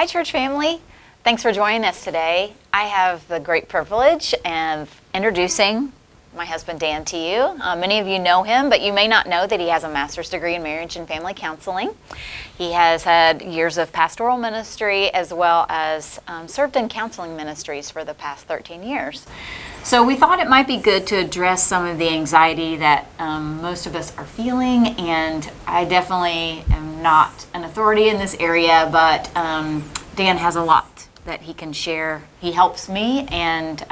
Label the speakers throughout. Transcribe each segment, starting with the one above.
Speaker 1: Hi, church family. Thanks for joining us today. I have the great privilege of introducing my husband, Dan, to you. Many of you know him, but you may not know that he has a master's degree in marriage and family counseling. He has had years of pastoral ministry as well as served in counseling ministries for the past 13 years. So we thought it might be good to address some of the anxiety that most of us are feeling, and I definitely am not an authority in this area, but Dan has a lot that he can share. He helps me, and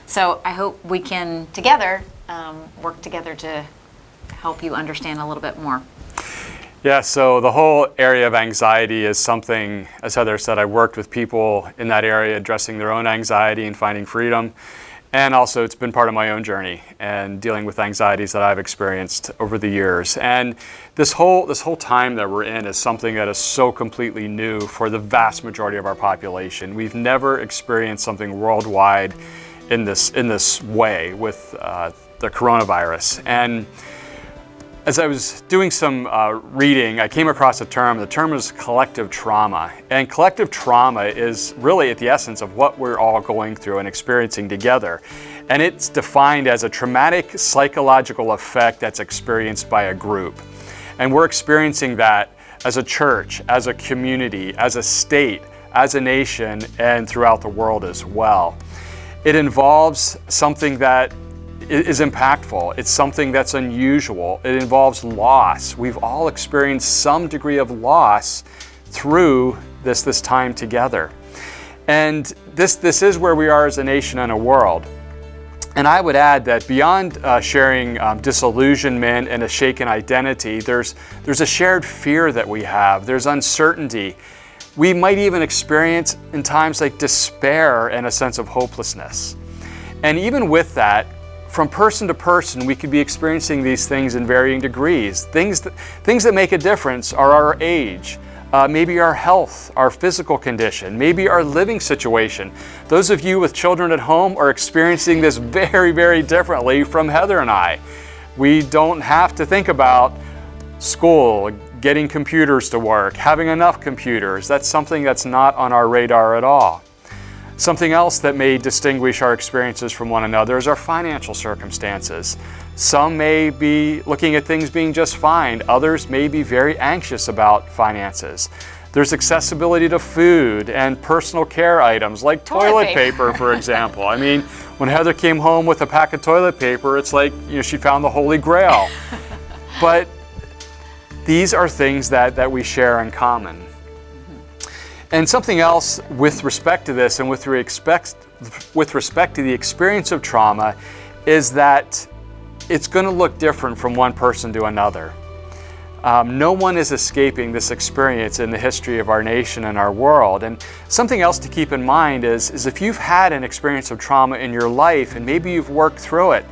Speaker 1: so I hope we can together work together to help you understand a little bit more.
Speaker 2: Yeah, so the whole area of anxiety is something, as Heather said, I worked with people in that area addressing their own anxiety and finding freedom. And also it's been part of my own journey and dealing with anxieties that I've experienced over the years. And this whole time that we're in is something that is so completely new for the vast majority of our population. We've never experienced something worldwide in this way with the coronavirus. And as I was doing some reading, I came across a term. The term is collective trauma. And collective trauma is really at the essence of what we're all going through and experiencing together. And it's defined as a traumatic psychological effect that's experienced by a group. And we're experiencing that as a church, as a community, as a state, as a nation, and throughout the world as well. It involves something that is impactful. It's something that's unusual. It involves loss. We've all experienced some degree of loss through this time together. And this is where we are as a nation and a world. And I would add that beyond sharing disillusionment and a shaken identity, there's a shared fear that we have. There's uncertainty. We might even experience in times like despair and a sense of hopelessness. And even with that, from person to person, we could be experiencing these things in varying degrees. Things that make a difference are our age, maybe our health, our physical condition, maybe our living situation. Those of you with children at home are experiencing this very, very differently from Heather and I. We don't have to think about school, getting computers to work, having enough computers. That's something that's not on our radar at all. Something else that may distinguish our experiences from one another is our financial circumstances. Some may be looking at things being just fine. Others may be very anxious about finances. There's accessibility to food and personal care items like toilet paper, for example. I mean, when Heather came home with a pack of toilet paper, it's like, she found the Holy Grail. But these are things that we share in common. And something else with respect to this and with respect to the experience of trauma is that it's going to look different from one person to another. No one is escaping this experience in the history of our nation and our world. And something else to keep in mind is if you've had an experience of trauma in your life and maybe you've worked through it,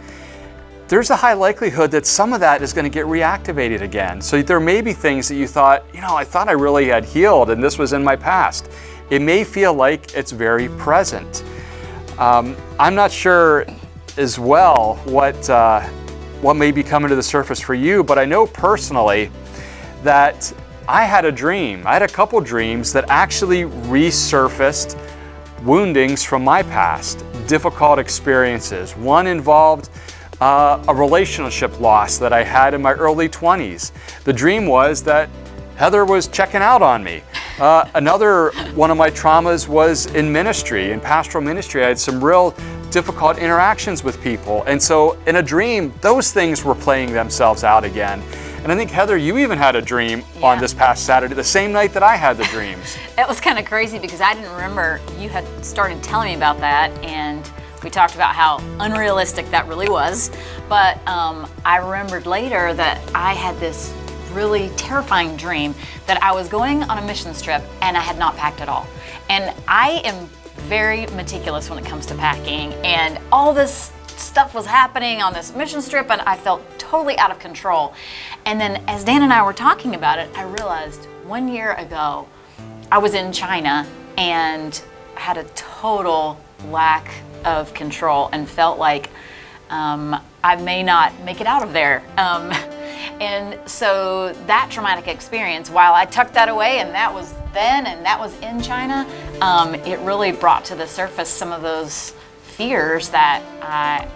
Speaker 2: there's a high likelihood that some of that is going to get reactivated again. So there may be things that you thought, I thought I really had healed and this was in my past. It may feel like it's very present. I'm not sure as well what may be coming to the surface for you, but I know personally that I had a dream. I had a couple dreams that actually resurfaced woundings from my past, difficult experiences. One involved a relationship loss that I had in my early 20s. The dream was that Heather was checking out on me. Another one of my traumas was in ministry, in pastoral ministry. I had some real difficult interactions with people. And so in a dream, those things were playing themselves out again. And I think, Heather, you even had a dream on this past Saturday, the same night that I had the dreams.
Speaker 1: It was kind of crazy because I didn't remember you had started telling me about that, and we talked about how unrealistic that really was. But I remembered later that I had this really terrifying dream that I was going on a missions trip and I had not packed at all. And I am very meticulous when it comes to packing, and all this stuff was happening on this mission trip and I felt totally out of control. And then as Dan and I were talking about it, I realized 1 year ago I was in China and had a total lack of control and felt like I may not make it out of there. And so that traumatic experience, while I tucked that away and that was then and that was in China, it really brought to the surface some of those fears that I,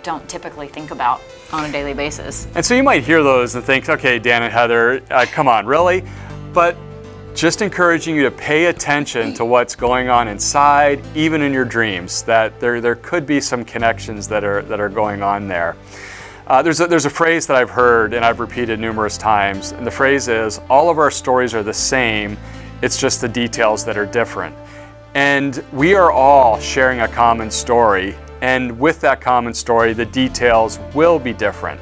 Speaker 1: don't typically think about on a daily basis.
Speaker 2: And so you might hear those and think, okay, Dan and Heather, come on, really? But just encouraging you to pay attention to what's going on inside, even in your dreams, that there could be some connections that are going on there. There's a phrase that I've heard and I've repeated numerous times, and the phrase is, all of our stories are the same, it's just the details that are different. And we are all sharing a common story, and with that common story, the details will be different.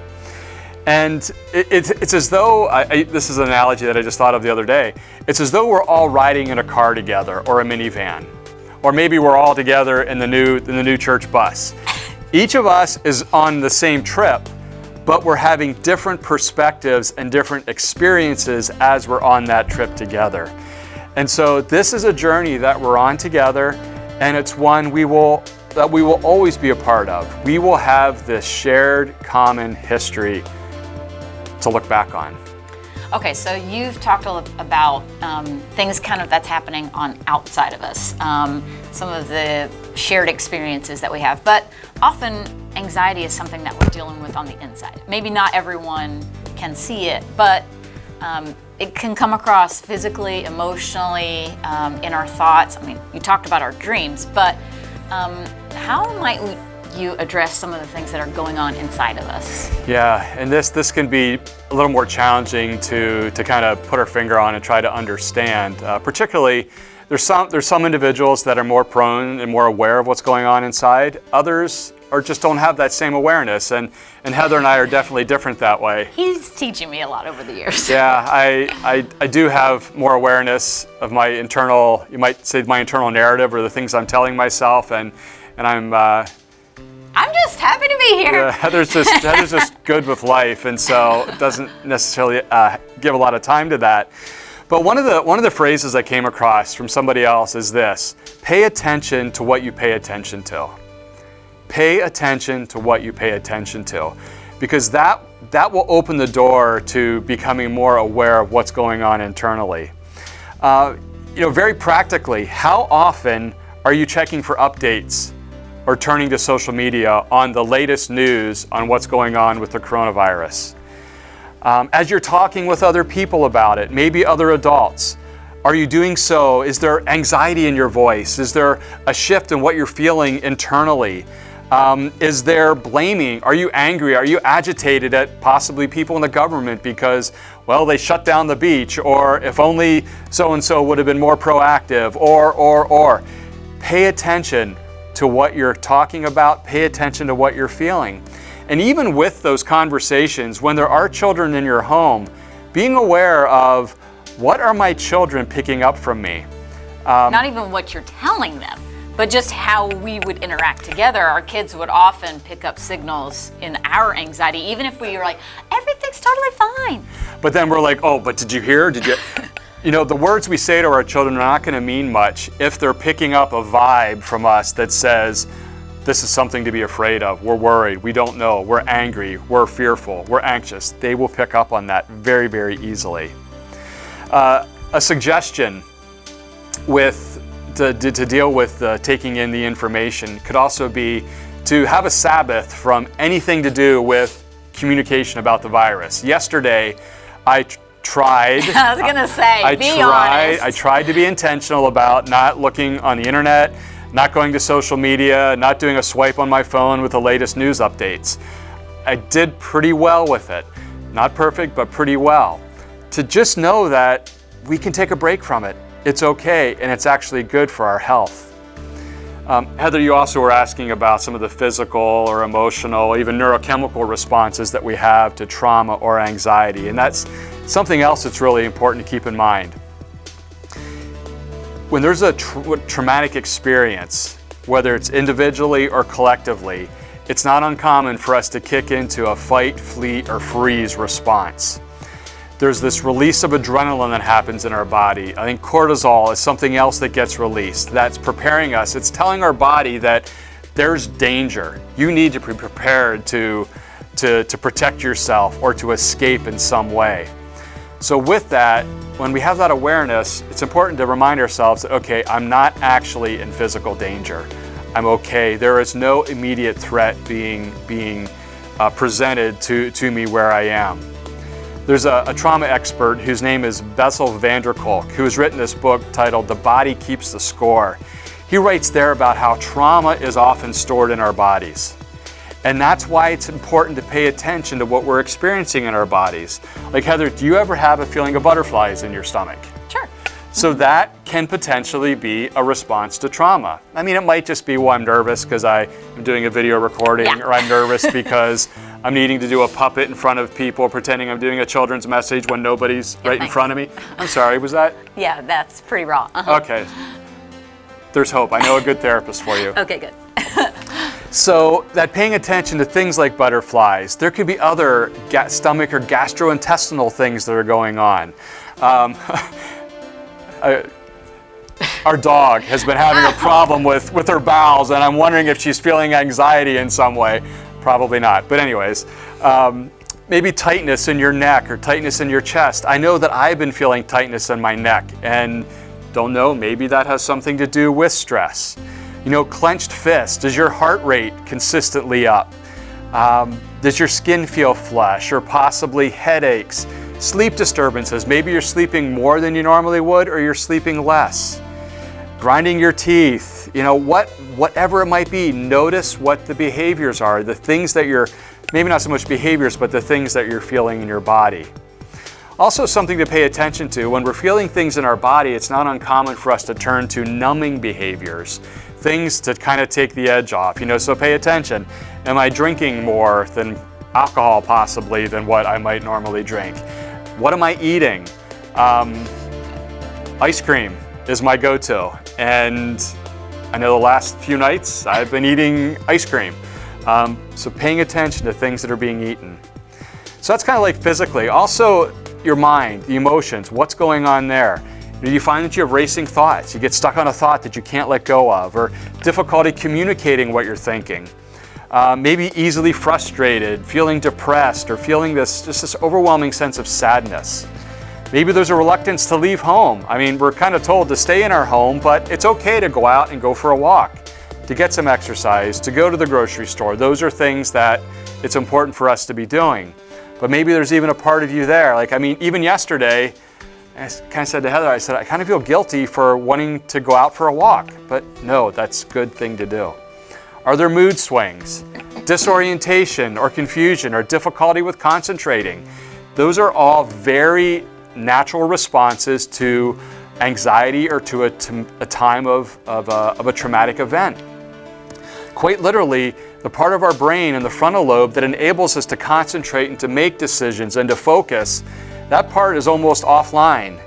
Speaker 2: And it's as though, this is an analogy that I just thought of the other day, it's as though we're all riding in a car together or a minivan. Or maybe we're all together in the new church bus. Each of us is on the same trip, but we're having different perspectives and different experiences as we're on that trip together. And so this is a journey that we're on together, and it's one that we will always be a part of. We will have this shared common history to look back on.
Speaker 1: Okay, so you've talked about things kind of that's happening on outside of us, some of the shared experiences that we have, but often anxiety is something that we're dealing with on the inside. Maybe not everyone can see it, but it can come across physically, emotionally, in our thoughts. I mean, you talked about our dreams, but how might you address some of the things that are going on inside of us?
Speaker 2: Yeah, and this can be a little more challenging to kind of put our finger on and try to understand. Particularly, there's some individuals that are more prone and more aware of what's going on inside. Others just don't have that same awareness, and Heather and I are definitely different that way.
Speaker 1: He's teaching me a lot over the years.
Speaker 2: Yeah, I do have more awareness of my internal, you might say my internal narrative or the things I'm telling myself, and
Speaker 1: I'm just happy to be here.
Speaker 2: Yeah, Heather's just good with life, and so doesn't necessarily give a lot of time to that. But one of the phrases I came across from somebody else is this: pay attention to what you pay attention to. Pay attention to what you pay attention to, because that will open the door to becoming more aware of what's going on internally. Very practically, how often are you checking for updates or turning to social media on the latest news on what's going on with the coronavirus? As you're talking with other people about it, maybe other adults, are you doing so? Is there anxiety in your voice? Is there a shift in what you're feeling internally? Is there blaming? Are you angry? Are you agitated at possibly people in the government because, well, they shut down the beach, or if only so-and-so would have been more proactive, or. Pay attention to what you're talking about, pay attention to what you're feeling. And even with those conversations, when there are children in your home, being aware of, what are my children picking up from me?
Speaker 1: Not even what you're telling them, but just how we would interact together. Our kids would often pick up signals in our anxiety, even if we were like, everything's totally fine.
Speaker 2: But then we're like, oh, but did you hear? Did you? The words we say to our children are not going to mean much if they're picking up a vibe from us that says, this is something to be afraid of. We're worried. We don't know. We're angry. We're fearful. We're anxious. They will pick up on that very, very easily. A suggestion to deal with taking in the information could also be to have a Sabbath from anything to do with communication about the virus. Yesterday, I tried.
Speaker 1: I was gonna say, honest.
Speaker 2: I tried to be intentional about not looking on the internet, not going to social media, not doing a swipe on my phone with the latest news updates. I did pretty well with it. Not perfect, but pretty well. To just know that we can take a break from it. It's okay, and it's actually good for our health. Heather, you also were asking about some of the physical or emotional, even neurochemical responses that we have to trauma or anxiety, and that's something else that's really important to keep in mind. When there's a traumatic experience, whether it's individually or collectively, it's not uncommon for us to kick into a fight, flee, or freeze response. There's this release of adrenaline that happens in our body. I think cortisol is something else that gets released. That's preparing us. It's telling our body that there's danger. You need to be prepared to protect yourself or to escape in some way. So with that, when we have that awareness, it's important to remind ourselves that, okay, I'm not actually in physical danger. I'm okay. There is no immediate threat being presented to me where I am. There's a trauma expert whose name is Bessel van der Kolk, who has written this book titled The Body Keeps the Score. He writes there about how trauma is often stored in our bodies. And that's why it's important to pay attention to what we're experiencing in our bodies. Like Heather, do you ever have a feeling of butterflies in your stomach?
Speaker 1: Sure.
Speaker 2: So that can potentially be a response to trauma. I mean, it might just be, well, I'm nervous because I'm doing a video recording, or I'm nervous because I'm needing to do a puppet in front of people, pretending I'm doing a children's message when nobody's right in front of me. I'm sorry, was that?
Speaker 1: Yeah, that's pretty raw.
Speaker 2: Okay. There's hope. I know a good therapist for you.
Speaker 1: Okay, good.
Speaker 2: So that paying attention to things like butterflies, there could be other stomach or gastrointestinal things that are going on. Our dog has been having a problem with her bowels, and I'm wondering if she's feeling anxiety in some way. Probably not. But anyways, maybe tightness in your neck or tightness in your chest. I know that I've been feeling tightness in my neck, and don't know, maybe that has something to do with stress. You know, clenched fist. Does your heart rate consistently up? Does your skin feel flush, or possibly headaches? Sleep disturbances. Maybe you're sleeping more than you normally would, or you're sleeping less. Grinding your teeth. You know, whatever it might be, notice what the behaviors are, the things that you're, maybe not so much behaviors, but the things that you're feeling in your body. Also, something to pay attention to, when we're feeling things in our body, it's not uncommon for us to turn to numbing behaviors, things to kind of take the edge off. You know, so pay attention. Am I drinking more than alcohol, possibly, than what I might normally drink? What am I eating? Ice cream is my go-to, and I know the last few nights I've been eating ice cream. So paying attention to things that are being eaten. So that's kind of like physically. Also, your mind, the emotions, what's going on there? Do you find that you have racing thoughts? You get stuck on a thought that you can't let go of, or difficulty communicating what you're thinking. Maybe easily frustrated, feeling depressed, or feeling this overwhelming sense of sadness. Maybe there's a reluctance to leave home. I mean, we're kind of told to stay in our home, but it's okay to go out and go for a walk, to get some exercise, to go to the grocery store. Those are things that it's important for us to be doing. But maybe there's even a part of you there. Like, I mean, even yesterday, I kind of said to Heather, I said, I kind of feel guilty for wanting to go out for a walk. But no, that's a good thing to do. Are there mood swings, disorientation or confusion, or difficulty with concentrating? Those are all very natural responses to anxiety or to a time of a traumatic event. Quite literally, the part of our brain in the frontal lobe that enables us to concentrate and to make decisions and to focus, that part is almost offline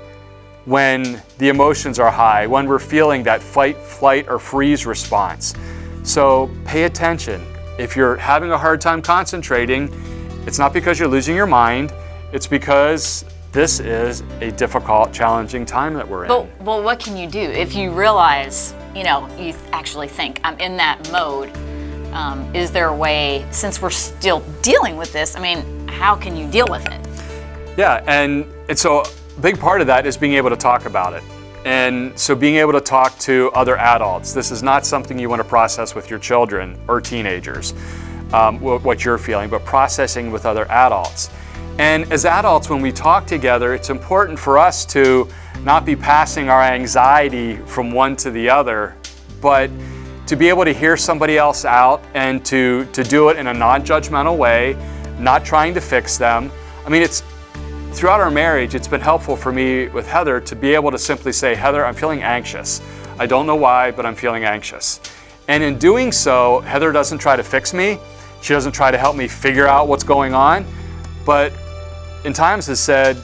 Speaker 2: when the emotions are high, when we're feeling that fight, flight, or freeze response. So pay attention. If you're having a hard time concentrating, it's not because you're losing your mind, it's because this is a difficult, challenging time that we're in.
Speaker 1: Well, what can you do if you realize, you actually think, I'm in that mode? Is there a way, since we're still dealing with this, I mean, how can you deal with it?
Speaker 2: Yeah, and so a big part of that is being able to talk about it. And so being able to talk to other adults. This is not something you want to process with your children or teenagers, what you're feeling, but processing with other adults. And as adults, when we talk together, it's important for us to not be passing our anxiety from one to the other, but to be able to hear somebody else out and to do it in a non-judgmental way, not trying to fix them. I mean, throughout our marriage, it's been helpful for me with Heather to be able to simply say, Heather, I'm feeling anxious. I don't know why, but I'm feeling anxious. And in doing so, Heather doesn't try to fix me. She doesn't try to help me figure out what's going on, but in times has said,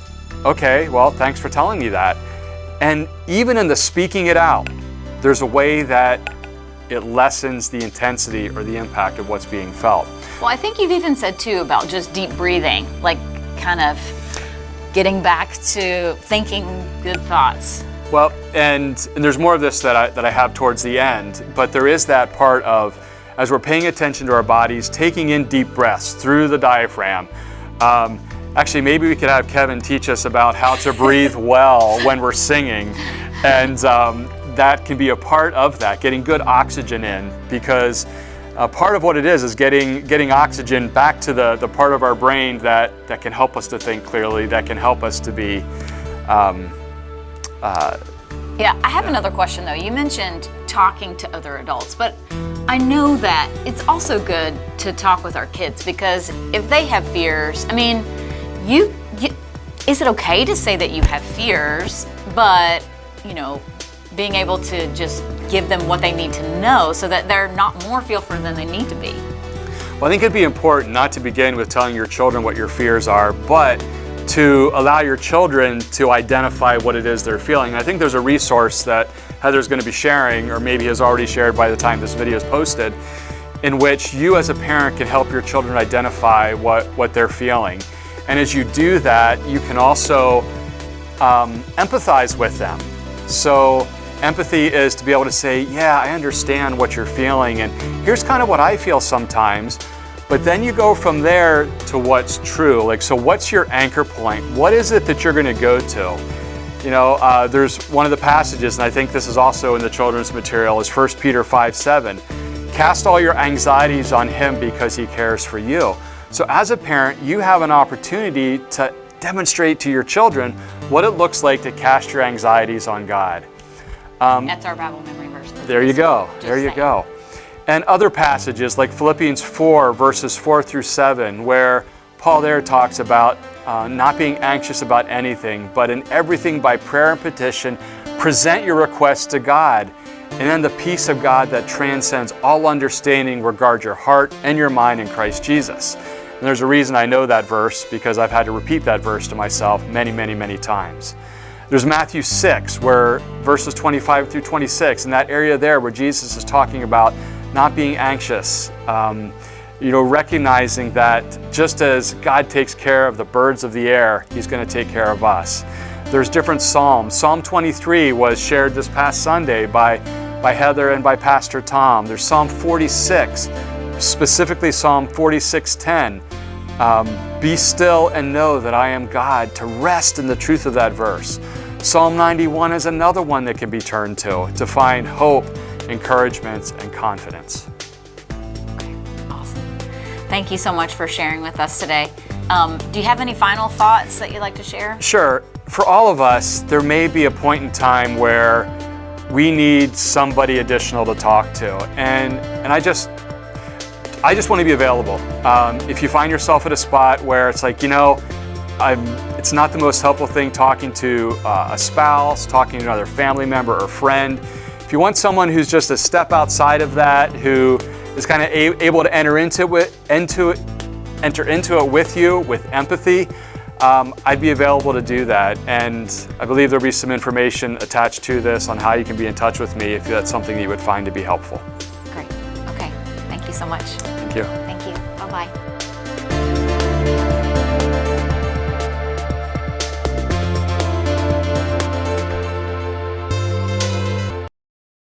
Speaker 2: okay, well, thanks for telling me that. And even in the speaking it out, there's a way that it lessens the intensity or the impact of what's being felt.
Speaker 1: Well, I think you've even said too about just deep breathing, like kind of getting back to thinking good thoughts.
Speaker 2: Well, and there's more of this that I have towards the end, but there is that part of, as we're paying attention to our bodies, taking in deep breaths through the diaphragm, Actually, maybe we could have Kevin teach us about how to breathe well when we're singing. And that can be a part of that, getting good oxygen in, because part of what it is getting oxygen back to the part of our brain that can help us to think clearly, that can help us to be...
Speaker 1: Yeah, I have another question though. You mentioned talking to other adults, but I know that it's also good to talk with our kids, because if they have fears, I mean, is it okay to say that you have fears, but, being able to just give them what they need to know so that they're not more fearful than they need to be?
Speaker 2: Well, I think it'd be important not to begin with telling your children what your fears are, but to allow your children to identify what it is they're feeling. And I think there's a resource that Heather's going to be sharing, or maybe has already shared by the time this video is posted, in which you as a parent can help your children identify what they're feeling. And as you do that, you can also empathize with them. So empathy is to be able to say, yeah, I understand what you're feeling, and here's kind of what I feel sometimes. But then you go from there to what's true. Like, so what's your anchor point? What is it that you're going to go to? There's one of the passages, and I think this is also in the children's material, is 1 Peter 5:7. Cast all your anxieties on him because he cares for you. So as a parent, you have an opportunity to demonstrate to your children what it looks like to cast your anxieties on God.
Speaker 1: That's our Bible memory verse.
Speaker 2: There you go. There you go. And other passages like Philippians 4, verses 4 through 7, where Paul there talks about not being anxious about anything, but in everything by prayer and petition, present your requests to God. And then the peace of God that transcends all understanding will guard your heart and your mind in Christ Jesus. And there's a reason I know that verse, because I've had to repeat that verse to myself many, many, many times. There's Matthew 6, where verses 25 through 26, in that area there where Jesus is talking about not being anxious, recognizing that just as God takes care of the birds of the air, he's going to take care of us. There's different Psalms. Psalm 23 was shared this past Sunday by Heather and by Pastor Tom. There's Psalm 46, specifically Psalm 46:10. Be still and know that I am God, to rest in the truth of that verse. Psalm 91 is another one that can be turned to find hope, encouragement, and confidence.
Speaker 1: Okay, awesome. Thank you so much for sharing with us today. Do you have any final thoughts that you'd like to share?
Speaker 2: Sure. For all of us, there may be a point in time where we need somebody additional to talk to, and I just want to be available. If you find yourself at a spot where it's like, it's not the most helpful thing talking to a spouse, talking to another family member or friend. If you want someone who's just a step outside of that, who is kind of able to enter into it with you with empathy, I'd be available to do that. And I believe there'll be some information attached to this on how you can be in touch with me if that's something that you would find to be helpful.
Speaker 1: Great. Okay. Thank you so much.
Speaker 2: Thank you.
Speaker 1: Thank you. Bye-bye.